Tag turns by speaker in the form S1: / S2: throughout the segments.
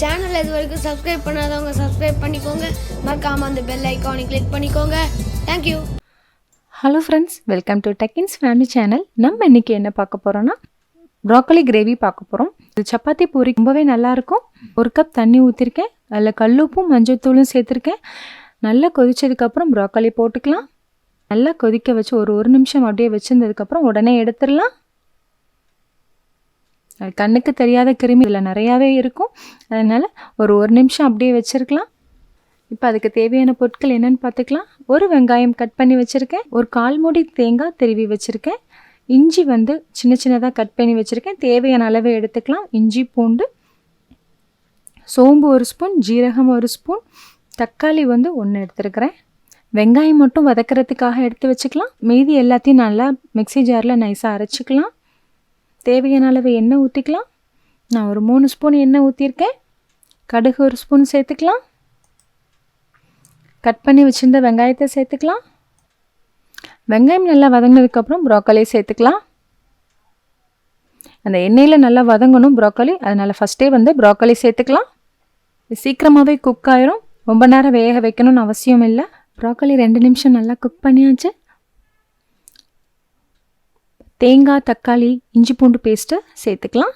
S1: சேனலை இது வரைக்கும் சப்ஸ்கிரைப் பண்ணாதவங்க சப்ஸ்கிரைப் பண்ணிக்கோங்க. மறக்காமல் அந்த பெல் ஐக்கானை கிளிக் பண்ணிக்கோங்க. Thank you.
S2: Hello friends, welcome to டெக்கின்ஸ் ஃபேமிலி சேனல். நம்ம இன்றைக்கி என்ன பார்க்க போகிறோன்னா ப்ராக்கோலி கிரேவி பார்க்க போகிறோம். இது சப்பாத்தி பூரி ரொம்பவே நல்லாயிருக்கும். 1 கப் தண்ணி ஊற்றிருக்கேன். அதில் கல்லுப்பும் மஞ்சள் தூளும் சேர்த்துருக்கேன். நல்லா கொதிச்சதுக்கப்புறம் ப்ராக்கோலி போட்டுக்கலாம். நல்லா கொதிக்க வச்சு ஒரு நிமிஷம் அப்படியே வச்சுருந்ததுக்கப்புறம் உடனே எடுத்துடலாம். அது கண்ணுக்கு தெரியாத கிருமி இதில் நிறையாவே இருக்கும். அதனால் ஒரு நிமிஷம் அப்படியே வச்சுருக்கலாம். இப்போ அதுக்கு தேவையான பொருட்கள் என்னென்னு பார்த்துக்கலாம். 1 வெங்காயம் கட் பண்ணி வச்சுருக்கேன். 1/4 மூடி தேங்காய் திருவி வச்சுருக்கேன். இஞ்சி சின்ன சின்னதாக கட் பண்ணி வச்சுருக்கேன். தேவையான அளவு எடுத்துக்கலாம். இஞ்சி பூண்டு, சோம்பு 1 ஸ்பூன், ஜீரகம் 1 ஸ்பூன், தக்காளி 1 எடுத்துருக்கிறேன். வெங்காயம் மட்டும் வதக்கிறதுக்காக எடுத்து வச்சுக்கலாம். மீதி எல்லாத்தையும் நல்லா மிக்ஸி ஜாரில் நைஸாக அரைச்சிக்கலாம். தேவையான அளவு எண்ணெய் ஊற்றிக்கலாம். நான் ஒரு 3 ஸ்பூன் எண்ணெய் ஊற்றிருக்கேன். கடுகு 1 ஸ்பூன் சேர்த்துக்கலாம். கட் பண்ணி வச்சுருந்த வெங்காயத்தை சேர்த்துக்கலாம். வெங்காயம் நல்லா வதங்கினதுக்கப்புறம் ப்ராக்கோலி சேர்த்துக்கலாம். அந்த எண்ணெயில் நல்லா வதங்கணும் ப்ராக்கோலி, அதனால் ஃபஸ்ட்டே ப்ராக்கோலி சேர்த்துக்கலாம். சீக்கிரமாகவே குக் ஆயிரும். ரொம்ப நேரம் வேக வைக்கணும்னு அவசியம் இல்லை. ப்ராக்கோலி 2 நிமிஷம் நல்லா குக் பண்ணியாச்சு. தேங்காய், தக்காளி, இஞ்சி பூண்டு பேஸ்ட்டு சேர்த்துக்கலாம்.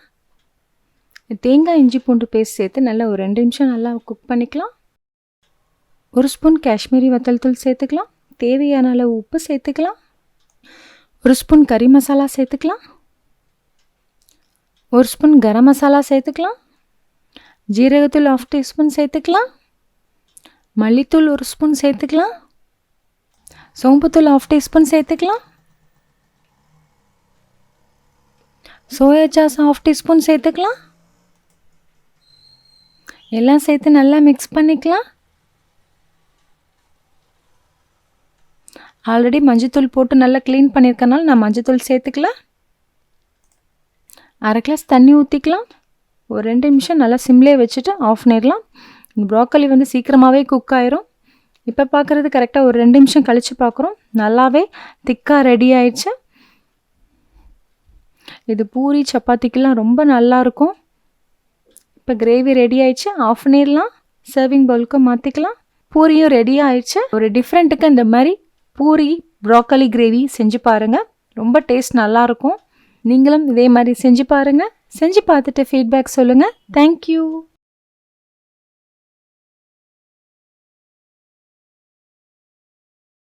S2: தேங்காய் இஞ்சி பூண்டு பேஸ்ட் சேர்த்து நல்லா ஒரு 2 நிமிஷம் நல்லா குக் பண்ணிக்கலாம். 1 ஸ்பூன் காஷ்மீரி வத்தல் தூள் சேர்த்துக்கலாம். தேவையான அளவு உப்பு சேர்த்துக்கலாம். 1 ஸ்பூன் கறி மசாலா சேர்த்துக்கலாம். 1 ஸ்பூன் கரம் மசாலா சேர்த்துக்கலாம். ஜீரகத்தூள் 1/2 டீஸ்பூன் சேர்த்துக்கலாம். மல்லித்தூள் 1 ஸ்பூன் சேர்த்துக்கலாம். சோம்புத்தூள் 1/2 டீஸ்பூன் சேர்த்துக்கலாம். சோயா சாஸ் 1/2 டீஸ்பூன் சேர்த்துக்கலாம். எல்லாம் சேர்த்து நல்லா மிக்ஸ் பண்ணிக்கலாம். ஆல்ரெடி மஞ்சத்தூள் போட்டு நல்லா க்ளீன் பண்ணியிருக்கனால நான் மஞ்சத்தூள் சேர்த்துக்கலாம். 1/2 கிளாஸ் தண்ணி ஊற்றிக்கலாம். ஒரு 2 நிமிஷம் நல்லா சிம்லேயே வச்சுட்டு ஆஃப் பண்ணிடலாம். ப்ராக்கோலி சீக்கிரமாகவே குக் ஆயிரும். இப்போ பார்க்குறது கரெக்டாக ஒரு 2 நிமிஷம் கழித்து பார்க்குறோம். நல்லாவே திக்காக ரெடி ஆயிடுச்சு. இது பூரி சப்பாத்திக்கெல்லாம் ரொம்ப நல்லாயிருக்கும். இப்போ கிரேவி ரெடி ஆயிடுச்சு. ஆஃப் பண்ணிடலாம். சர்விங் பவுலுக்கு மாற்றிக்கலாம். பூரியும் ரெடி ஆயிடுச்சு. ஒரு டிஃப்ரெண்ட்டுக்கு இந்த மாதிரி பூரி ப்ராக்கோலி கிரேவி செஞ்சு பாருங்கள். ரொம்ப டேஸ்ட் நல்லாயிருக்கும். நீங்களும் இதே மாதிரி செஞ்சு பாருங்கள். செஞ்சு பார்த்துட்டு ஃபீட்பேக் சொல்லுங்கள். தேங்க்யூ.